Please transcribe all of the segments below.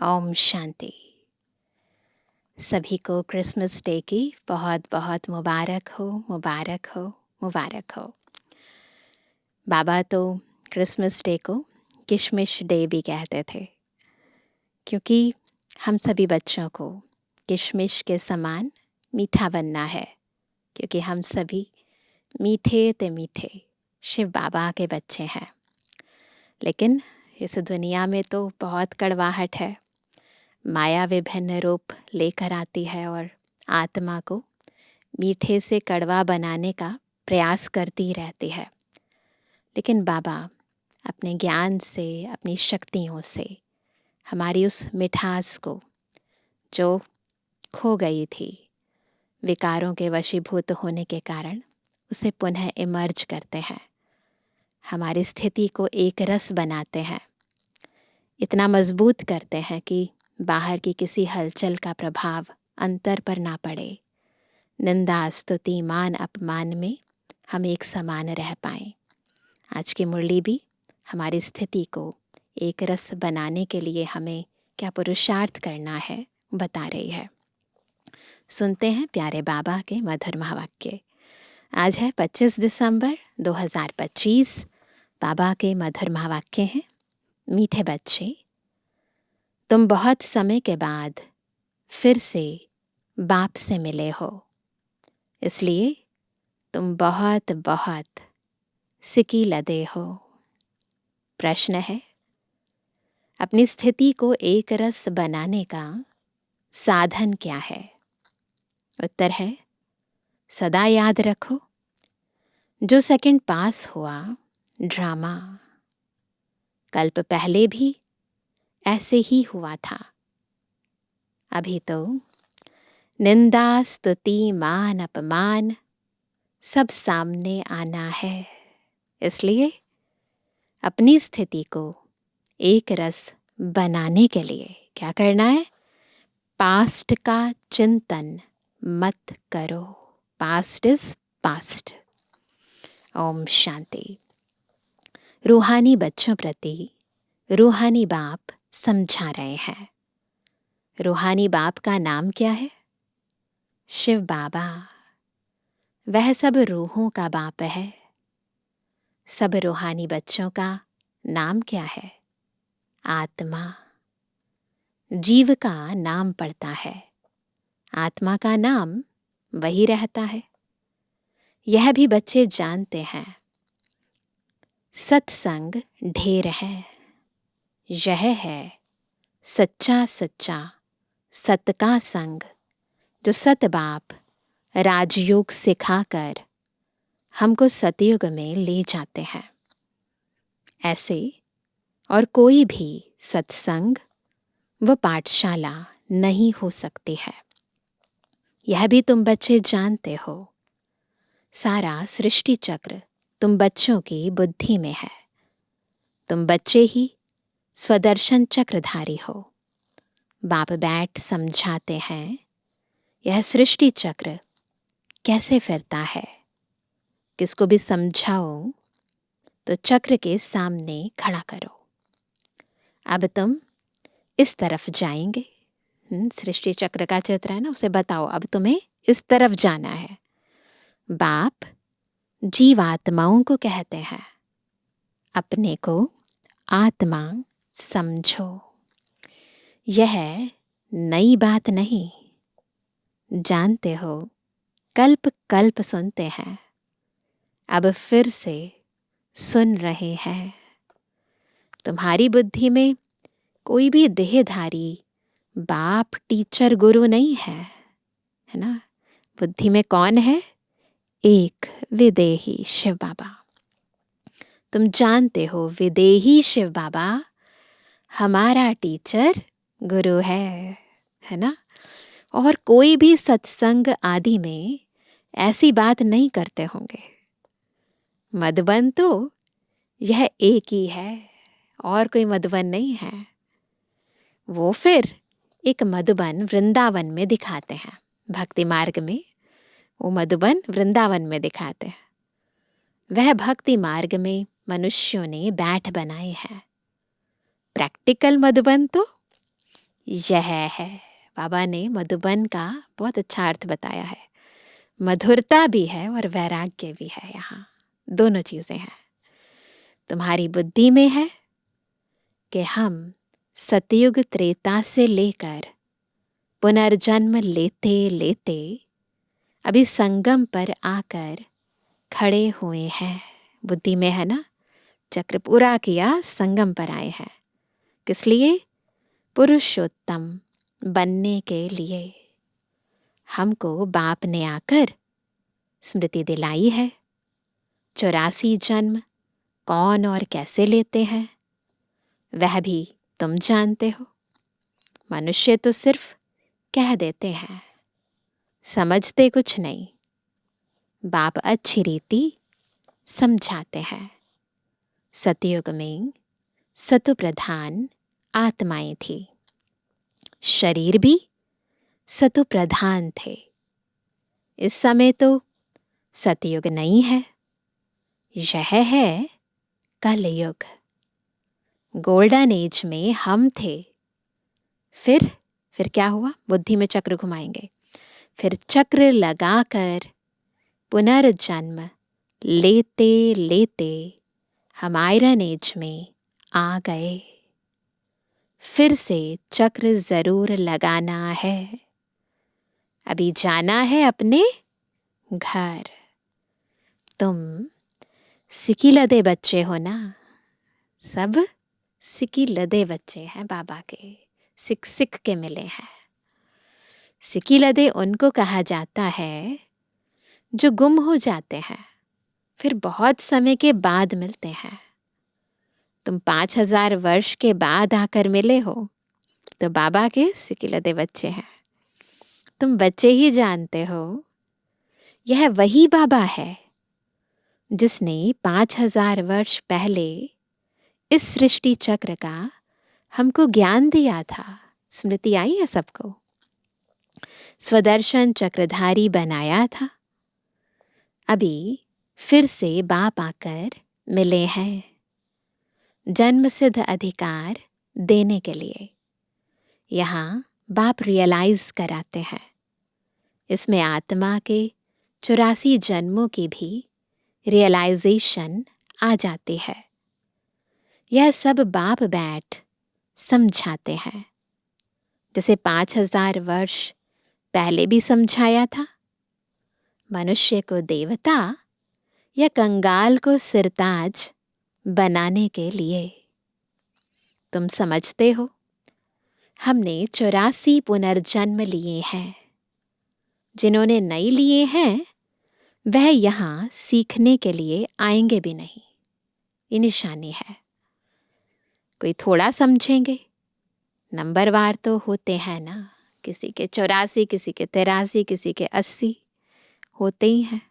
ओम शांति। सभी को Christmas day की बहुत बहुत मुबारक हो, मुबारक हो, मुबारक हो। बाबा तो क्रिसमस डे को किशमिश डे भी कहते थे, क्योंकि हम सभी बच्चों को किशमिश के समान मीठा बनना है, क्योंकि हम सभी मीठे ते मीठे शिव बाबा के बच्चे हैं। लेकिन इस दुनिया में तो बहुत कड़वाहट है। माया विभिन्न रूप लेकर आती है और आत्मा को मीठे से कड़वा बनाने का प्रयास करती रहती है। लेकिन बाबा अपने ज्ञान से, अपनी शक्तियों से हमारी उस मिठास को जो खो गई थी विकारों के वशीभूत होने के कारण, उसे पुनः इमर्ज करते हैं, हमारी स्थिति को एक रस बनाते हैं, इतना मजबूत करते हैं कि बाहर की किसी हलचल का प्रभाव अंतर पर ना पड़े। निंदा, स्तुति, मान अपमान में हम एक समान रह पाएं। आज की मुरली भी हमारी स्थिति को एक रस बनाने के लिए हमें क्या पुरुषार्थ करना है बता रही है। सुनते हैं प्यारे बाबा के मधुर महावाक्य। आज है 25 दिसंबर 2025। बाबा के मधुर महावाक्य हैं। मीठे बच्चे, तुम बहुत समय के बाद फिर से बाप से मिले हो, इसलिए तुम बहुत बहुत सिकी लदे हो। प्रश्न है, अपनी स्थिति को एक रस बनाने का साधन क्या है? उत्तर है, सदा याद रखो, जो सेकंड पास हुआ ड्रामा कल्प पहले भी ऐसे ही हुआ था। अभी तो निंदा, स्तुति, मान अपमान सब सामने आना है। इसलिए अपनी स्थिति को एक रस बनाने के लिए क्या करना है? पास्ट का चिंतन मत करो। Past is past. ओम शांति। रूहानी बच्चों प्रति रूहानी बाप समझा रहे हैं। रूहानी बाप का नाम क्या है? शिव बाबा। वह सब रूहों का बाप है। सब रूहानी बच्चों का नाम क्या है? आत्मा। जीव का नाम पड़ता है, आत्मा का नाम वही रहता है। यह भी बच्चे जानते हैं। सत्संग ढेर है, यह है सच्चा सच्चा सत का संग, जो सत बाप राजयोग सिखाकर हमको सतयुग में ले जाते हैं। ऐसे और कोई भी सत्संग व पाठशाला नहीं हो सकती है। यह भी तुम बच्चे जानते हो। सारा सृष्टि चक्र तुम बच्चों की बुद्धि में है। तुम बच्चे ही स्वदर्शन चक्रधारी हो। बाप बैठ समझाते हैं, यह सृष्टि चक्र कैसे फिरता है। किसको भी समझाओ तो चक्र के सामने खड़ा करो। अब तुम इस तरफ जाएंगे। सृष्टि चक्र का चित्र है ना, उसे बताओ अब तुम्हें इस तरफ जाना है। बाप जीवात्माओं को कहते हैं, अपने को आत्मा समझो। यह नई बात नहीं, जानते हो, कल्प कल्प सुनते हैं, अब फिर से सुन रहे हैं। तुम्हारी बुद्धि में कोई भी देहधारी बाप, टीचर, गुरु नहीं है, है ना। बुद्धि में कौन है? एक विदेही शिव बाबा। तुम जानते हो, विदेही शिव बाबा हमारा टीचर गुरु है ना। और कोई भी सत्संग आदि में ऐसी बात नहीं करते होंगे। मधुबन तो यह एक ही है, और कोई मधुबन नहीं है। वो फिर एक मधुबन वृंदावन में दिखाते हैं। भक्ति मार्ग में वो मधुबन वृंदावन में दिखाते हैं। वह भक्ति मार्ग में मनुष्यों ने बैठ बनाए हैं। प्रैक्टिकल मधुबन तो यह है। बाबा ने मधुबन का बहुत अच्छा अर्थ बताया है। मधुरता भी है और वैराग्य भी है। यहाँ दोनों चीजें हैं। तुम्हारी बुद्धि में है कि हम सतयुग त्रेता से लेकर पुनर्जन्म लेते लेते अभी संगम पर आकर खड़े हुए हैं। बुद्धि में है ना, चक्र पूरा किया, संगम पर आए हैं। किस लिए? पुरुषोत्तम बनने के लिए। हमको बाप ने आकर स्मृति दिलाई है। 84 जन्म कौन और कैसे लेते हैं वह भी तुम जानते हो। मनुष्य तो सिर्फ कह देते हैं, समझते कुछ नहीं। बाप अच्छी रीति समझाते हैं। सतयुग में सतु प्रधान आत्माएं थी, शरीर भी सतु प्रधान थे। इस समय तो सतयुग नहीं है, यह है कलयुग। गोल्डन एज में हम थे। फिर क्या हुआ? बुद्धि में चक्र घुमाएंगे। फिर चक्र लगाकर पुनर्जन्म लेते लेते हम आयरन एज में आ गए। फिर से चक्र जरूर लगाना है। अभी जाना है अपने घर। तुम सिकी लदे बच्चे हो ना, सब सिकी लदे बच्चे हैं बाबा के, सिक सिक के मिले हैं। सिकी लदे उनको कहा जाता है जो गुम हो जाते हैं, फिर बहुत समय के बाद मिलते हैं। तुम 5000 वर्ष के बाद आकर मिले हो तो बाबा के सिकी लदे बच्चे हैं। तुम बच्चे ही जानते हो। यह वही बाबा है जिसने 5000 वर्ष पहले इस सृष्टि चक्र का हमको ज्ञान दिया था। स्मृति आई है सबको। स्वदर्शन चक्रधारी बनाया था। अभी फिर से बाप आकर मिले हैं जन्म सिद्ध अधिकार देने के लिए। यहाँ बाप रियलाइज कराते हैं, इसमें आत्मा के 84 जन्मों की भी रियलाइजेशन आ जाती है। यह सब बाप बैठ समझाते हैं, जैसे 5000 वर्ष पहले भी समझाया था। मनुष्य को देवता या कंगाल को सिरताज बनाने के लिए। तुम समझते हो, हमने 84 पुनर्जन्म लिए हैं। जिन्होंने नहीं लिए हैं वह यहाँ सीखने के लिए आएंगे भी नहीं। ये निशानी है। कोई थोड़ा समझेंगे, नंबरवार तो होते हैं ना, किसी के 84, किसी के 83, किसी के 80 होते ही हैं।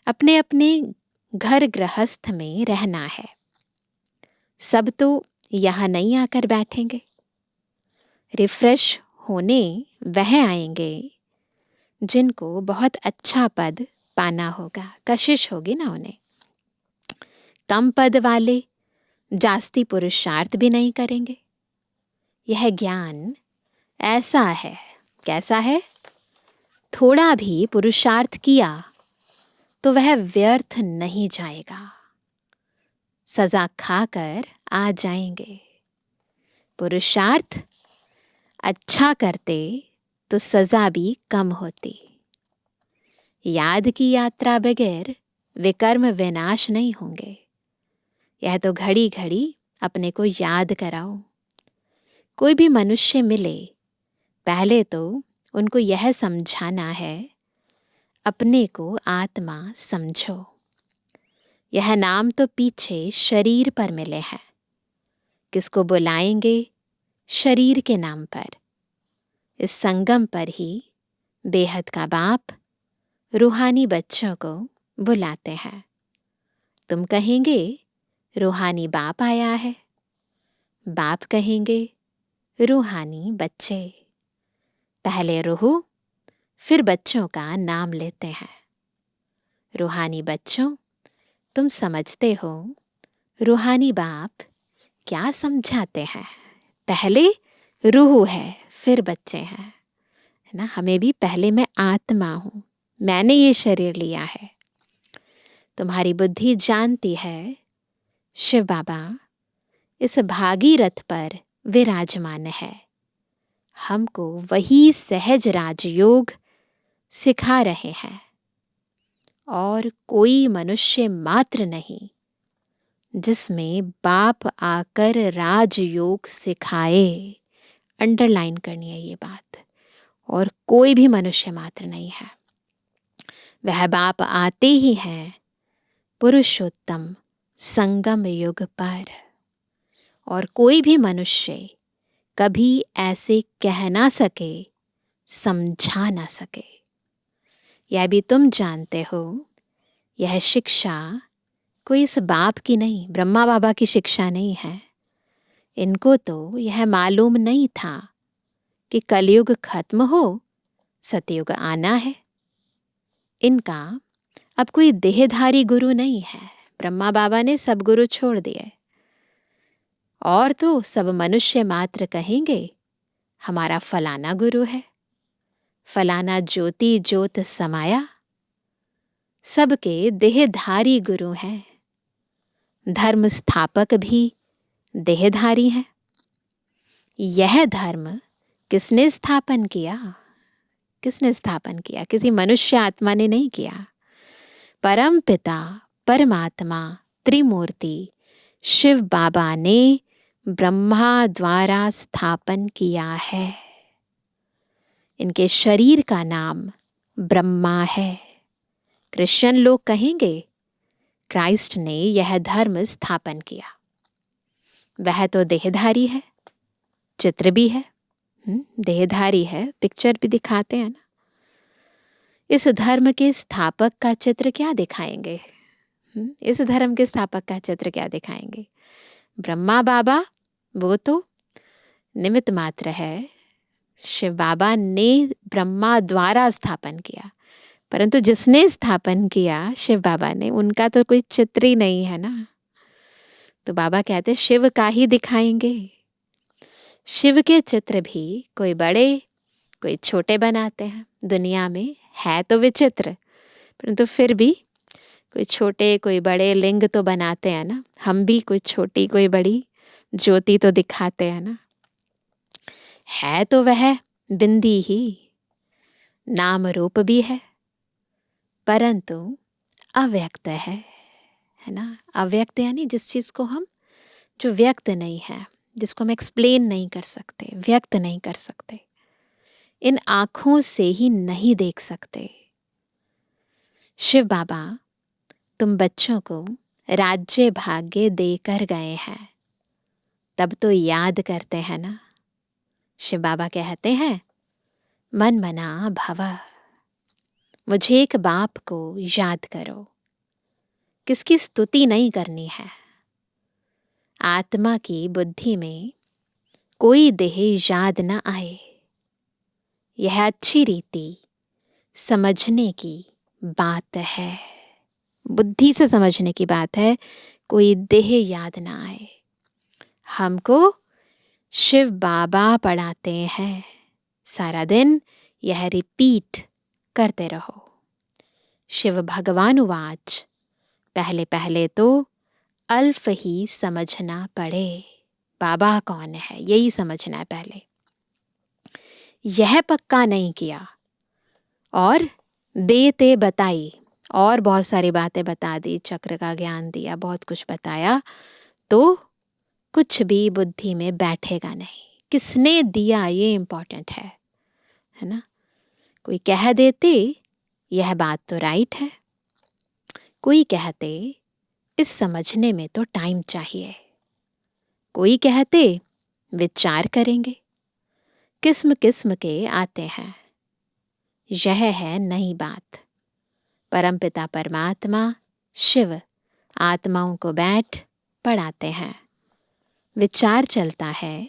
अपने अपने घर गृहस्थ में रहना है। सब तो यहाँ नहीं आकर बैठेंगे। रिफ्रेश होने वह आएंगे जिनको बहुत अच्छा पद पाना होगा, कशिश होगी ना उन्हें। कम पद वाले जास्ती पुरुषार्थ भी नहीं करेंगे। यह ज्ञान ऐसा है। कैसा है? थोड़ा भी पुरुषार्थ किया तो वह व्यर्थ नहीं जाएगा। सजा खाकर आ जाएंगे। पुरुषार्थ अच्छा करते तो सजा भी कम होती। याद की यात्रा बगैर विकर्म विनाश नहीं होंगे। यह तो घड़ी घड़ी अपने को याद कराओ। कोई भी मनुष्य मिले, पहले तो उनको यह समझाना है, अपने को आत्मा समझो। यह नाम तो पीछे शरीर पर मिले हैं। किसको बुलाएंगे? शरीर के नाम पर। इस संगम पर ही बेहद का बाप रूहानी बच्चों को बुलाते हैं। तुम कहेंगे रूहानी बाप आया है, बाप कहेंगे रूहानी बच्चे। पहले रूह फिर बच्चों का नाम लेते हैं। रूहानी बच्चों, तुम समझते हो रूहानी बाप क्या समझाते हैं? पहले रूह है, फिर बच्चे हैं, है ना। हमें भी पहले मैं आत्मा हूँ, मैंने ये शरीर लिया है। तुम्हारी बुद्धि जानती है शिव बाबा इस भागीरथ पर विराजमान है, हमको वही सहज राजयोग सिखा रहे हैं। और कोई मनुष्य मात्र नहीं जिसमें बाप आकर राजयोग सिखाए। अंडरलाइन करनी है ये बात। और कोई भी मनुष्य मात्र नहीं है, वह बाप आते ही हैं पुरुषोत्तम संगम युग पर। और कोई भी मनुष्य कभी ऐसे कह ना सके, समझा ना सके। यह भी तुम जानते हो, यह शिक्षा कोई इस बाप की नहीं, ब्रह्मा बाबा की शिक्षा नहीं है। इनको तो यह मालूम नहीं था कि कलयुग खत्म हो, सतयुग आना है। इनका अब कोई देहधारी गुरु नहीं है। ब्रह्मा बाबा ने सब गुरु छोड़ दिए, और तो सब मनुष्य मात्र कहेंगे हमारा फलाना गुरु है, फलाना ज्योति ज्योत समाया। सबके देहधारी गुरु हैं। धर्म स्थापक भी देहधारी हैं। यह धर्म किसने स्थापन किया? किसने स्थापन किया? किसी मनुष्य आत्मा ने नहीं किया। परम पिता परमात्मा त्रिमूर्ति शिव बाबा ने ब्रह्मा द्वारा स्थापन किया है। इनके शरीर का नाम ब्रह्मा है। क्रिश्चियन लोग कहेंगे क्राइस्ट ने यह धर्म स्थापन किया। वह तो देहधारी है, चित्र भी है, देहधारी है, पिक्चर भी दिखाते हैं ना। इस धर्म के स्थापक का चित्र क्या दिखाएंगे? इस धर्म के स्थापक का चित्र क्या दिखाएंगे? ब्रह्मा बाबा वो तो निमित्त मात्र है। शिव बाबा ने ब्रह्मा द्वारा स्थापन किया, परंतु जिसने स्थापन किया शिव बाबा ने, उनका तो कोई चित्र ही नहीं है ना। तो बाबा कहते शिव का ही दिखाएंगे। शिव के चित्र भी कोई बड़े कोई छोटे बनाते हैं। दुनिया में है तो विचित्र, परंतु फिर भी कोई छोटे कोई बड़े लिंग तो बनाते हैं ना। हम भी कोई छोटी कोई बड़ी ज्योति तो दिखाते हैं ना। है तो वह बिंदी ही, नाम रूप भी है, परंतु अव्यक्त है ना। अव्यक्त यानी जिस चीज को हम, जो व्यक्त नहीं है, जिसको हम एक्सप्लेन नहीं कर सकते, व्यक्त नहीं कर सकते, इन आंखों से ही नहीं देख सकते। शिव बाबा तुम बच्चों को राज्य भाग्य देकर गए हैं, तब तो याद करते हैं ना। शिव बाबा कहते हैं मन मना भव, मुझे एक बाप को याद करो। किसकी स्तुति नहीं करनी है। आत्मा की बुद्धि में कोई देह याद न आए, यह अच्छी रीति समझने की बात है। बुद्धि से समझने की बात है, कोई देह याद ना आए। हमको शिव बाबा पढ़ाते हैं, सारा दिन यह रिपीट करते रहो। शिव भगवान उवाच, पहले पहले तो अल्फ ही समझना पड़े, बाबा कौन है यही समझना है पहले। यह पक्का नहीं किया और बेते बताई, और बहुत सारी बातें बता दी, चक्र का ज्ञान दिया, बहुत कुछ बताया, तो कुछ भी बुद्धि में बैठेगा नहीं। किसने दिया ये इंपॉर्टेंट है ना। कोई कह देते यह बात तो राइट है, कोई कहते इस समझने में तो टाइम चाहिए, कोई कहते विचार करेंगे। किस्म किस्म के आते हैं। यह है नई बात। परमपिता परमात्मा शिव आत्माओं को बैठ पढ़ाते हैं। विचार चलता है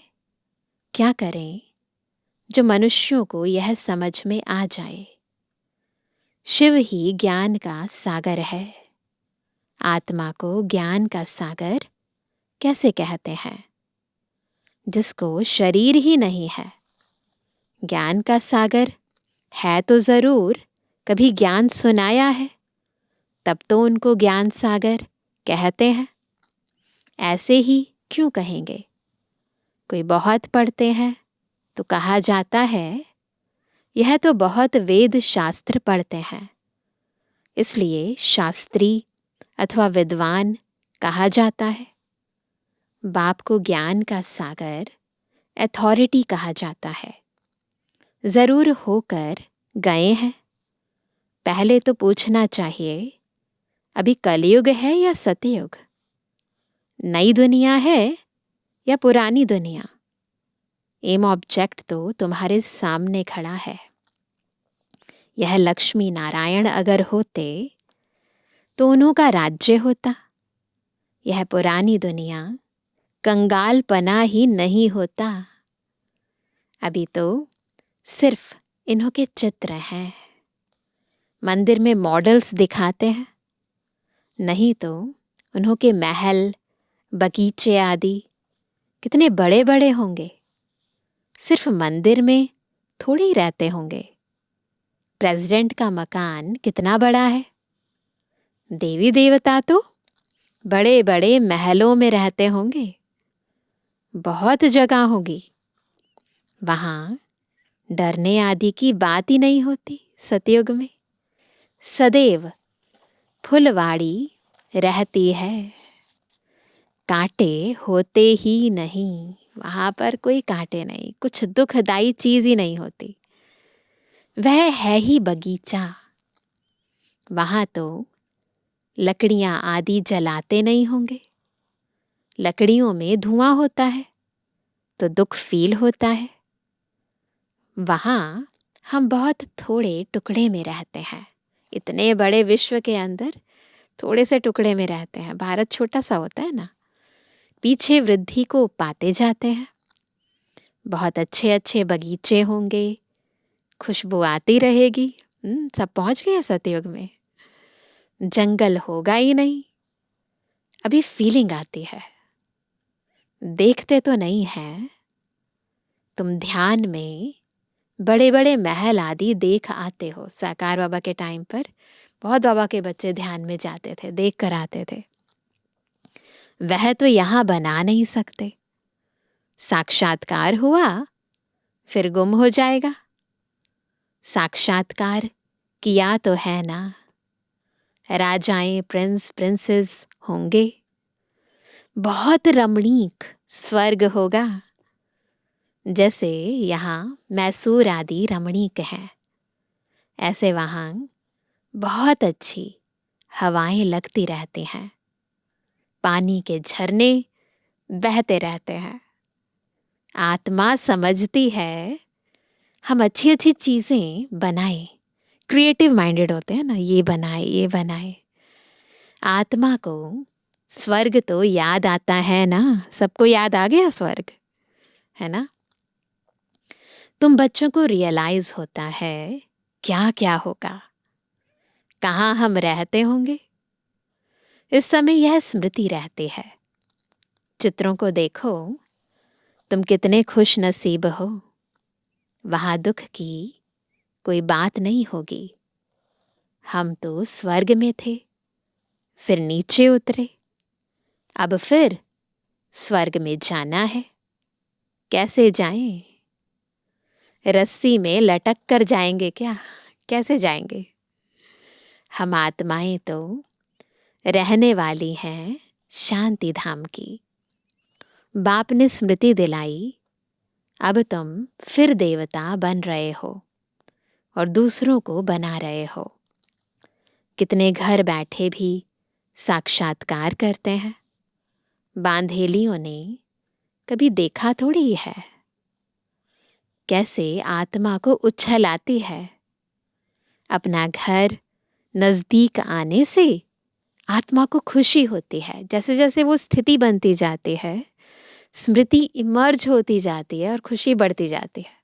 क्या करें जो मनुष्यों को यह समझ में आ जाए। शिव ही ज्ञान का सागर है। आत्मा को ज्ञान का सागर कैसे कहते हैं? जिसको शरीर ही नहीं है। ज्ञान का सागर है तो ज़रूर कभी ज्ञान सुनाया है, तब तो उनको ज्ञान सागर कहते हैं। ऐसे ही क्यों कहेंगे? कोई बहुत पढ़ते हैं तो कहा जाता है यह तो बहुत वेद शास्त्र पढ़ते हैं, इसलिए शास्त्री अथवा विद्वान कहा जाता है। बाप को ज्ञान का सागर अथॉरिटी कहा जाता है। ज़रूर होकर गए हैं। पहले तो पूछना चाहिए, अभी कलयुग है या सतयुग? नई दुनिया है या पुरानी दुनिया? एम ऑब्जेक्ट तो तुम्हारे सामने खड़ा है। यह लक्ष्मी नारायण अगर होते तो उन्हों का राज्य होता। यह पुरानी दुनिया कंगाल पना ही नहीं होता। अभी तो सिर्फ इन्हों के चित्र हैं। मंदिर में मॉडल्स दिखाते हैं, नहीं तो उन्हों के महल बगीचे आदि कितने बड़े बड़े होंगे। सिर्फ मंदिर में थोड़ी रहते होंगे। प्रेसिडेंट का मकान कितना बड़ा है। देवी देवता तो बड़े बड़े महलों में रहते होंगे। बहुत जगह होगी। वहाँ डरने आदि की बात ही नहीं होती। सतयुग में सदैव फुलवाड़ी रहती है। कांटे होते ही नहीं। वहाँ पर कोई कांटे नहीं, कुछ दुखदाई चीज ही नहीं होती। वह है ही बगीचा। वहाँ तो लकड़ियाँ आदि जलाते नहीं होंगे। लकड़ियों में धुआं होता है तो दुख फील होता है। वहाँ हम बहुत थोड़े टुकड़े में रहते हैं। इतने बड़े विश्व के अंदर थोड़े से टुकड़े में रहते हैं। भारत छोटा सा होता है ना। पीछे वृद्धि को पाते जाते हैं। बहुत अच्छे अच्छे बगीचे होंगे, खुशबू आती रहेगी। सब पहुंच गए सतयुग में। जंगल होगा ही नहीं। अभी फीलिंग आती है। देखते तो नहीं है। तुम ध्यान में बड़े बड़े महल आदि देख आते हो। साकार बाबा के टाइम पर बहुत बाबा के बच्चे ध्यान में जाते थे, देख कर आते थे। वह तो यहाँ बना नहीं सकते। साक्षात्कार हुआ फिर गुम हो जाएगा। साक्षात्कार किया तो है ना। राजाएं प्रिंस प्रिंसेस होंगे। बहुत रमणीक स्वर्ग होगा। जैसे यहाँ मैसूर आदि रमणीक है, ऐसे वहाँ बहुत अच्छी हवाएं लगती रहती हैं। पानी के झरने बहते रहते हैं। आत्मा समझती है हम अच्छी अच्छी चीजें बनाएं। क्रिएटिव माइंडेड होते हैं ना, ये बनाए ये बनाए। आत्मा को स्वर्ग तो याद आता है ना। सबको याद आ गया स्वर्ग, है ना। तुम बच्चों को रियलाइज होता है क्या क्या होगा, कहाँ हम रहते होंगे। इस समय यह स्मृति रहती है। चित्रों को देखो, तुम कितने खुश नसीब हो। वहाँ दुख की कोई बात नहीं होगी। हम तो स्वर्ग में थे, फिर नीचे उतरे, अब फिर स्वर्ग में जाना है। कैसे जाएं? रस्सी में लटक कर जाएंगे क्या? कैसे जाएंगे? हम आत्माएं तो रहने वाली हैं शांति धाम की। बाप ने स्मृति दिलाई, अब तुम फिर देवता बन रहे हो और दूसरों को बना रहे हो। कितने घर बैठे भी साक्षात्कार करते हैं। बांधेलियों ने कभी देखा थोड़ी है कैसे आत्मा को उछल आती है। अपना घर नजदीक आने से आत्मा को खुशी होती है। जैसे जैसे वो स्थिति बनती जाती है, स्मृति इमर्ज होती जाती है और खुशी बढ़ती जाती है।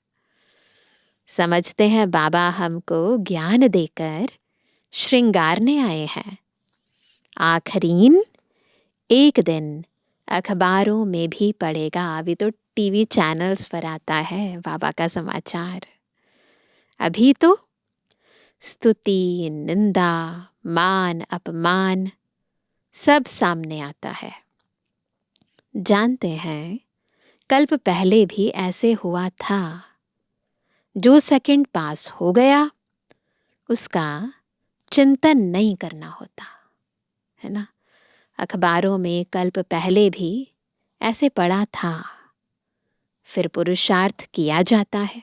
समझते हैं बाबा हमको ज्ञान देकर श्रृंगारने आए हैं। आखरीन एक दिन अखबारों में भी पड़ेगा। अभी तो टीवी चैनल्स पर आता है बाबा का समाचार। अभी तो स्तुति, निंदा, मान, अपमान सब सामने आता है। जानते हैं, कल्प पहले भी ऐसे हुआ था। जो सेकंड पास हो गया उसका चिंतन नहीं करना होता, है ना। अखबारों में कल्प पहले भी ऐसे पड़ा था, फिर पुरुषार्थ किया जाता है।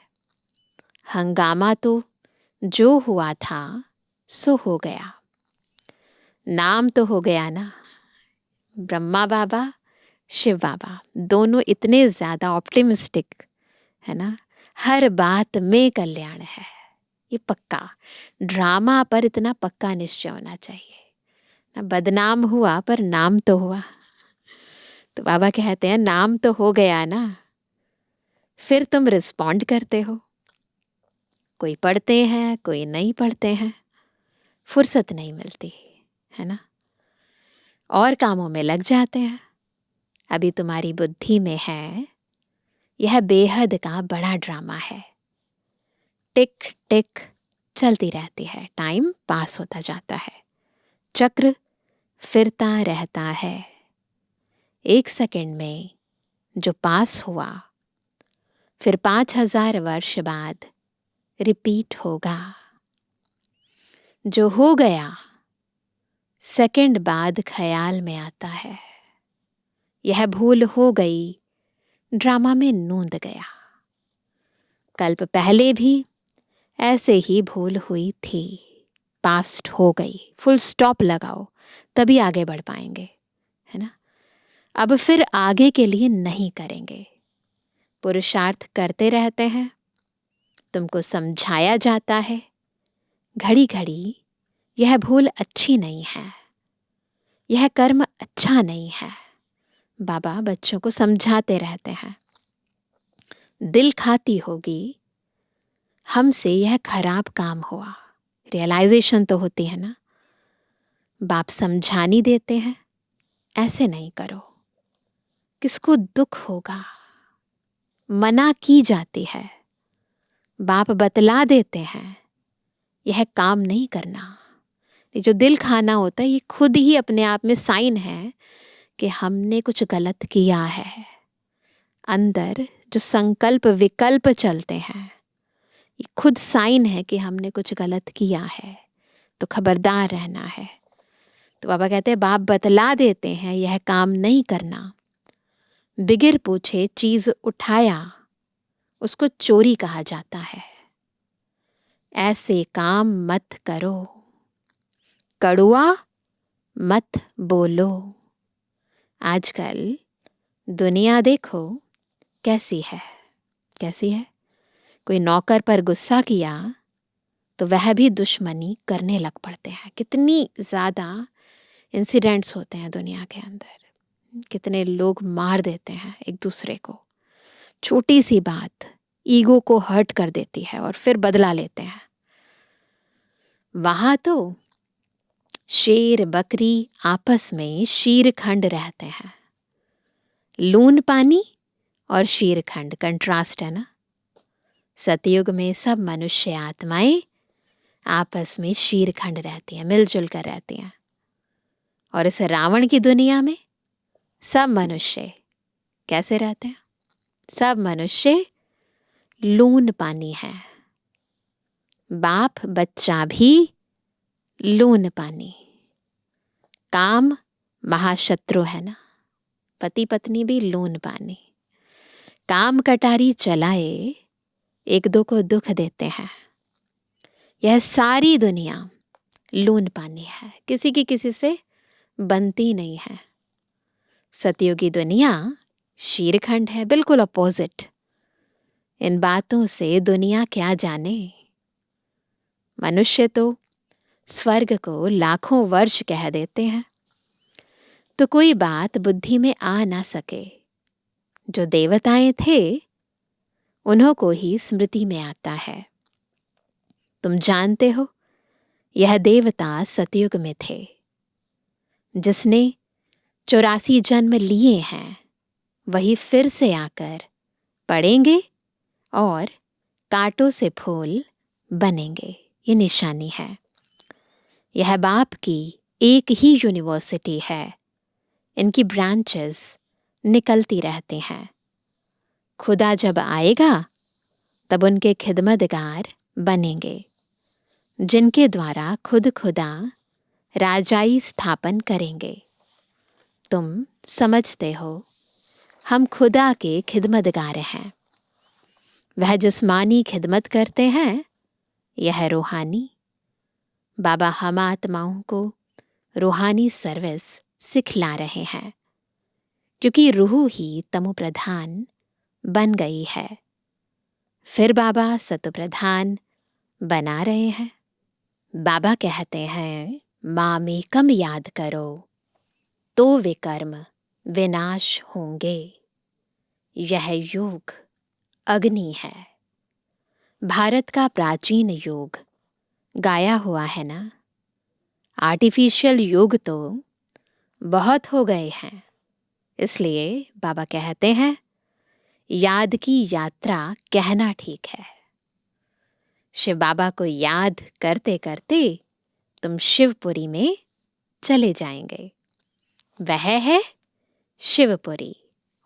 हंगामा तो जो हुआ था सो हो गया। नाम तो हो गया ना, ब्रह्मा बाबा, शिव बाबा, दोनों इतने ज़्यादा ऑप्टिमिस्टिक, है ना। हर बात में कल्याण है, ये पक्का। ड्रामा पर इतना पक्का निश्चय होना चाहिए ना। बदनाम हुआ पर नाम तो हुआ। तो बाबा कहते हैं नाम तो हो गया ना, फिर तुम रिस्पॉन्ड करते हो। कोई पढ़ते हैं, कोई नहीं पढ़ते हैं, फुर्सत नहीं मिलती, है ना। और कामों में लग जाते हैं। अभी तुम्हारी बुद्धि में है यह बेहद का बड़ा ड्रामा है। टिक टिक चलती रहती है, टाइम पास होता जाता है, चक्र फिरता रहता है। एक सेकंड में जो पास हुआ फिर 5000 वर्ष बाद रिपीट होगा। जो हो गया सेकंड बाद ख्याल में आता है। यह भूल हो गई, ड्रामा में नूंद गया। कल्प पहले भी ऐसे ही भूल हुई थी, पास्ट हो गई, फुल स्टॉप लगाओ, तभी आगे बढ़ पाएंगे, है ना। अब फिर आगे के लिए नहीं करेंगे। पुरुषार्थ करते रहते हैं, तुमको समझाया जाता है घड़ी घड़ी यह भूल अच्छी नहीं है, यह कर्म अच्छा नहीं है। बाबा बच्चों को समझाते रहते हैं। दिल खाती होगी हमसे यह खराब काम हुआ, रियलाइजेशन तो होती है ना। बाप समझानी देते हैं, ऐसे नहीं करो, किसको दुख होगा। मना की जाती है, बाप बतला देते हैं यह काम नहीं करना। ये जो दिल खाना होता है ये खुद ही अपने आप में साइन है कि हमने कुछ गलत किया है। अंदर जो संकल्प विकल्प चलते हैं ये खुद साइन है कि हमने कुछ गलत किया है, तो खबरदार रहना है। तो बाबा कहते हैं बाप बतला देते हैं यह काम नहीं करना। बिगिर पूछे चीज उठाया, उसको चोरी कहा जाता है। ऐसे काम मत करो, कड़ुआ मत बोलो। आजकल दुनिया देखो कैसी है, कैसी है। कोई नौकर पर गुस्सा किया तो वह भी दुश्मनी करने लग पड़ते हैं। कितनी ज़्यादा इंसिडेंट्स होते हैं दुनिया के अंदर, कितने लोग मार देते हैं एक दूसरे को। छोटी सी बात ईगो को हर्ट कर देती है और फिर बदला लेते हैं। वहां तो शेर बकरी आपस में शीरखंड रहते हैं। लून पानी और शीरखंड कंट्रास्ट है ना। सतयुग में सब मनुष्य आत्माएं आपस में शीरखंड रहती हैं, मिलजुल कर रहती हैं। और इस रावण की दुनिया में सब मनुष्य कैसे रहते हैं? सब मनुष्य लून पानी है। बाप बच्चा भी लून पानी। काम महाशत्रु है ना, पति पत्नी भी लून पानी। काम कटारी चलाए एक दो को दुख देते हैं। यह सारी दुनिया लून पानी है, किसी की किसी से बनती नहीं है। सतयुगी दुनिया शीरखंड है, बिल्कुल अपोजिट। इन बातों से दुनिया क्या जाने। मनुष्य तो स्वर्ग को लाखों वर्ष कह देते हैं, तो कोई बात बुद्धि में आ ना सके। जो देवताएं थे उन्हों को ही स्मृति में आता है। तुम जानते हो यह देवता सतयुग में थे। जिसने 84 जन्म लिए हैं वही फिर से आकर पड़ेंगे और कांटों से फूल बनेंगे। ये निशानी है। यह बाप की एक ही यूनिवर्सिटी है। इनकी ब्रांचेस निकलती रहती हैं। खुदा जब आएगा तब उनके खिदमतगार बनेंगे, जिनके द्वारा खुद खुदा राजाई स्थापन करेंगे। तुम समझते हो, हम खुदा के खिदमतगार हैं। वह जिस्मानी खिदमत करते हैं, यह रूहानी। बाबा हम आत्माओं को रूहानी सर्विस सिखला रहे हैं, क्योंकि रूह ही तमो प्रधान बन गई है। फिर बाबा सतो प्रधान बना रहे हैं। बाबा कहते हैं, मामेकम याद करो तो वे कर्म विनाश होंगे। यह योग अग्नि है। भारत का प्राचीन योग गाया हुआ है ना। आर्टिफिशियल योग तो बहुत हो गए हैं। इसलिए बाबा कहते हैं, याद की यात्रा कहना ठीक है। शिव बाबा को याद करते करते तुम शिवपुरी में चले जाएंगे। वह है शिवपुरी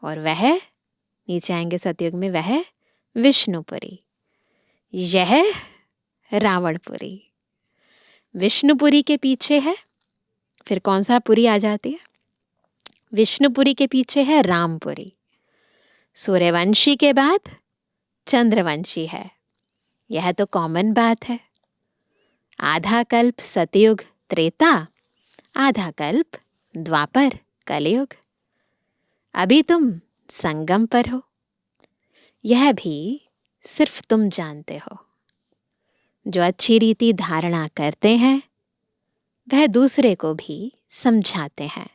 और वह नीचे आएंगे सतयुग में, वह विष्णुपुरी। यह रावणपुरी। विष्णुपुरी के पीछे है, फिर कौन सा पुरी आ जाती है? विष्णुपुरी के पीछे है रामपुरी। सूर्यवंशी के बाद चंद्रवंशी है। यह तो कॉमन बात है। आधा कल्प सतयुग त्रेता, आधा कल्प द्वापर कलयुग। अभी तुम संगम पर हो। यह भी सिर्फ तुम जानते हो। जो अच्छी रीति धारणा करते हैं, वह दूसरे को भी समझाते हैं।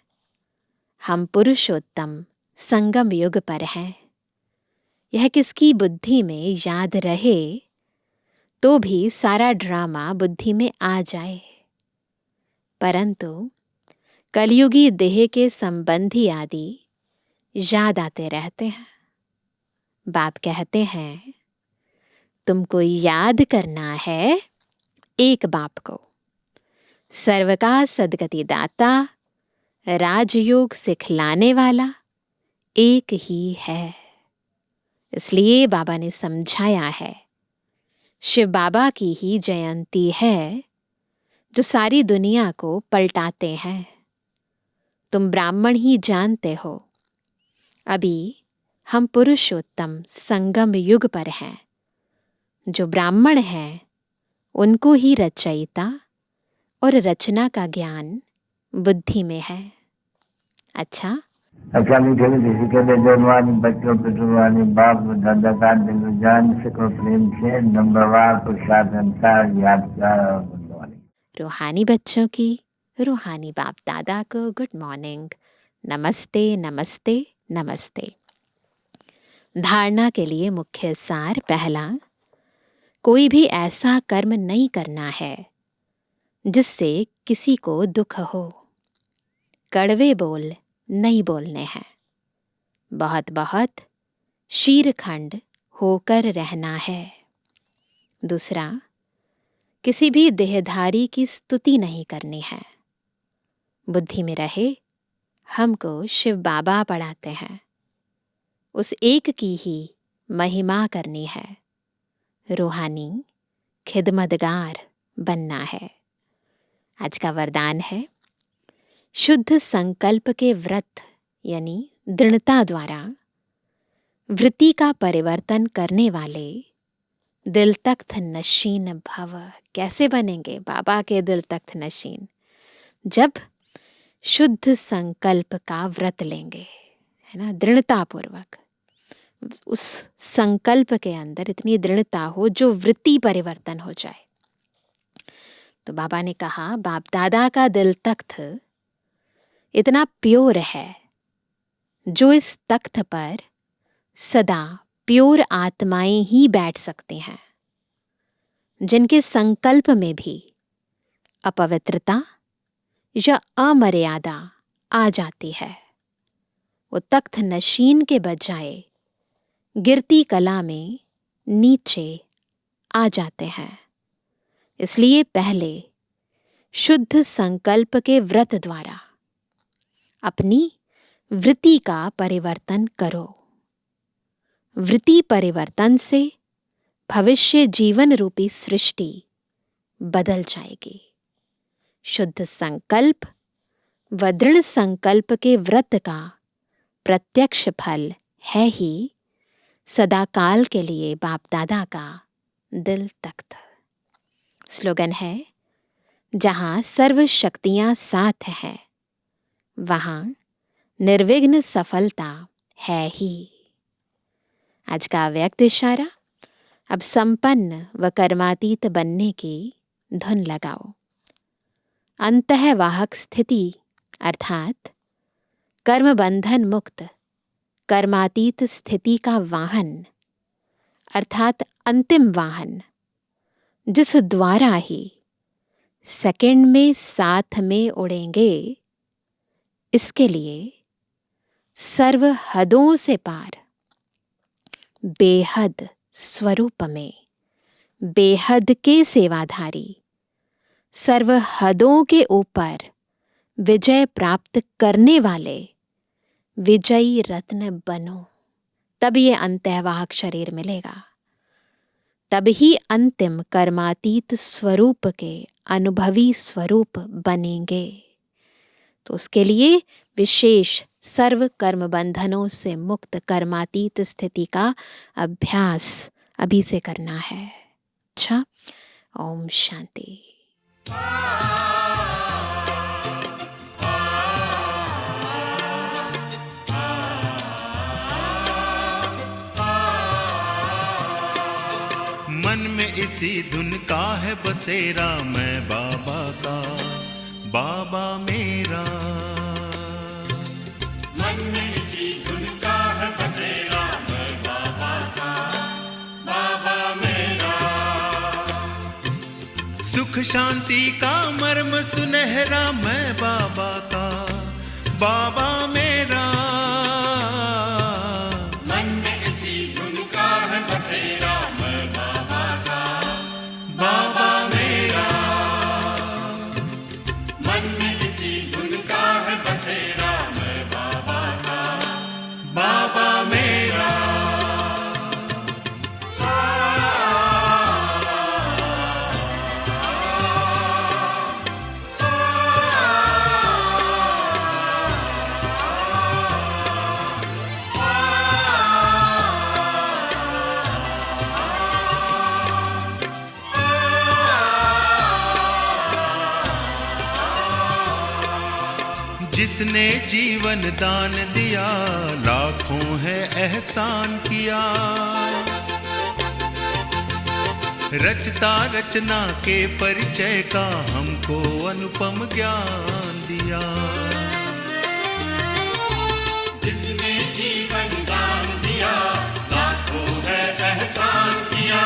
हम पुरुषोत्तम संगम युग पर हैं। यह किसकी बुद्धि में याद रहे तो भी सारा ड्रामा बुद्धि में आ जाए, परंतु कलयुगी देह के संबंधी आदि याद आते रहते हैं। बाप कहते हैं, तुमको याद करना है एक बाप को, सर्व का सदगति दाता, राजयोग सिखलाने वाला एक ही है। इसलिए बाबा ने समझाया है, शिव बाबा की ही जयंती है जो सारी दुनिया को पलटाते हैं। तुम ब्राह्मण ही जानते हो। अभी हम पुरुषोत्तम संगम युग पर हैं। जो ब्राह्मण हैं उनको ही रचयिता और रचना का ज्ञान बुद्धि में है। अच्छा, मीठे मीठे के जन्मवानी बच्चों पितृवानी बाप दादा का दिल जान सको प्रेम से नंबरवार पुरुषार्थ अनुसार याद कर। रूहानी बच्चों की रूहानी बाप दादा को गुड मॉर्निंग, नमस्ते नमस्ते नमस्ते। धारणा के लिए मुख्य सार। पहला, कोई भी ऐसा कर्म नहीं करना है जिससे किसी को दुख हो। कड़वे बोल नहीं बोलने हैं। बहुत बहुत शीरखंड होकर रहना है। दूसरा, किसी भी देहधारी की स्तुति नहीं करनी है। बुद्धि में रहे, हमको शिव बाबा पढ़ाते हैं, उस एक की ही महिमा करनी है। रूहानी खिदमतगार बनना है। आज का वरदान है, शुद्ध संकल्प के व्रत यानी दृढ़ता द्वारा वृत्ति का परिवर्तन करने वाले दिल तख्त नशीन भव। कैसे बनेंगे बाबा के दिल तख्त नशीन? जब शुद्ध संकल्प का व्रत लेंगे, है ना, दृढ़ता पूर्वक। उस संकल्प के अंदर इतनी दृढ़ता हो जो वृत्ति परिवर्तन हो जाए। तो बाबा ने कहा, बाप दादा का दिल तख्त इतना प्योर है, जो इस तख्त पर सदा प्योर आत्माएं ही बैठ सकती हैं, जिनके संकल्प में भी अपवित्रता या अमर्यादा आ जाती है। वो तख्त नशीन के बजाय गिरती कला में नीचे आ जाते हैं। इसलिए पहले शुद्ध संकल्प के व्रत द्वारा अपनी वृत्ति का परिवर्तन करो। वृत्ति परिवर्तन से भविष्य जीवन रूपी सृष्टि बदल जाएगी। शुद्ध संकल्प व दृढ़ संकल्प के व्रत का प्रत्यक्ष फल है ही सदाकाल के लिए बाप दादा का दिल तख्त। स्लोगन है, जहां सर्व शक्तियां साथ है वहां निर्विघ्न सफलता है ही। आज का व्यक्त इशारा, अब संपन्न व कर्मातीत बनने की धुन लगाओ। अंतःवाहक स्थिति अर्थात कर्म बंधन मुक्त कर्मातीत स्थिति का वाहन अर्थात अंतिम वाहन, जिस द्वारा ही सेकंड में साथ में उड़ेंगे, इसके लिए सर्व हदों से पार बेहद स्वरूप में बेहद के सेवाधारी सर्व हदों के ऊपर विजय प्राप्त करने वाले विजयी रत्न बनो। तब ये अंतःवाहक शरीर मिलेगा, तब ही अंतिम कर्मातीत स्वरूप के अनुभवी स्वरूप बनेंगे। तो उसके लिए विशेष सर्व कर्म बंधनों से मुक्त कर्मातीत स्थिति का अभ्यास अभी से करना है। अच्छा, ओम शांति। मन में इसी धुन का है बसेरा, मैं बाबा का बाबा मेरा। मन में इसी धुन का है बसेरा, मैं बाबा का बाबा मेरा। सुख शांति का मर्म सुनहरा, मैं बाबा का बाबा मेरा। मन में इसी धुन का है बसेरा, मैं बाबा का बाबा मेरा। मन में इसी धुन का है बसेरा, मैं बाबा का बाबा मेरा। जिसने जीवन दान दिया, लाखों है एहसान किया। रचता रचना के परिचय का हमको अनुपम ज्ञान दिया। जिसने जीवन दान दिया, लाखों है एहसान किया।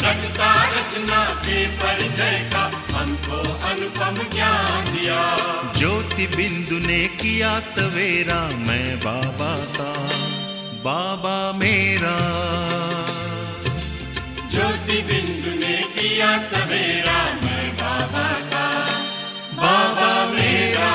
रचता रचना के परिचय का हमको अनुपम ज्ञान दिया। ज्योति बिंदु ने किया सवेरा, मैं बाबा का बाबा मेरा। ज्योति बिंदु ने किया सवेरा, मैं बाबा का बाबा मेरा।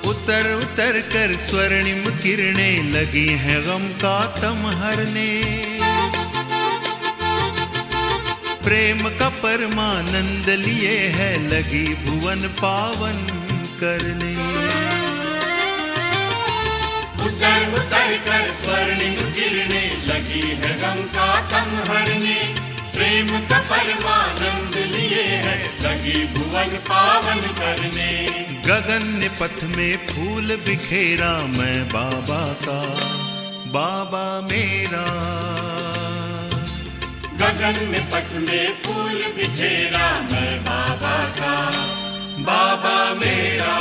उतर उतर कर स्वर्णिम किरणें लगी हैं गम का तम हरने। प्रेम का परमानंद लिए है लगी भुवन पावन करने। उतर उतर कर स्वर्णिम किरणें लगी है गम का तम हरने। प्रेम का परमानंद लिए है लगी भुवन पावन करने। गगन ने पथ में फूल बिखेरा, मैं बाबा का बाबा मेरा। गगन में पथ में फूल बिखेरा, मैं बाबा का बाबा मेरा।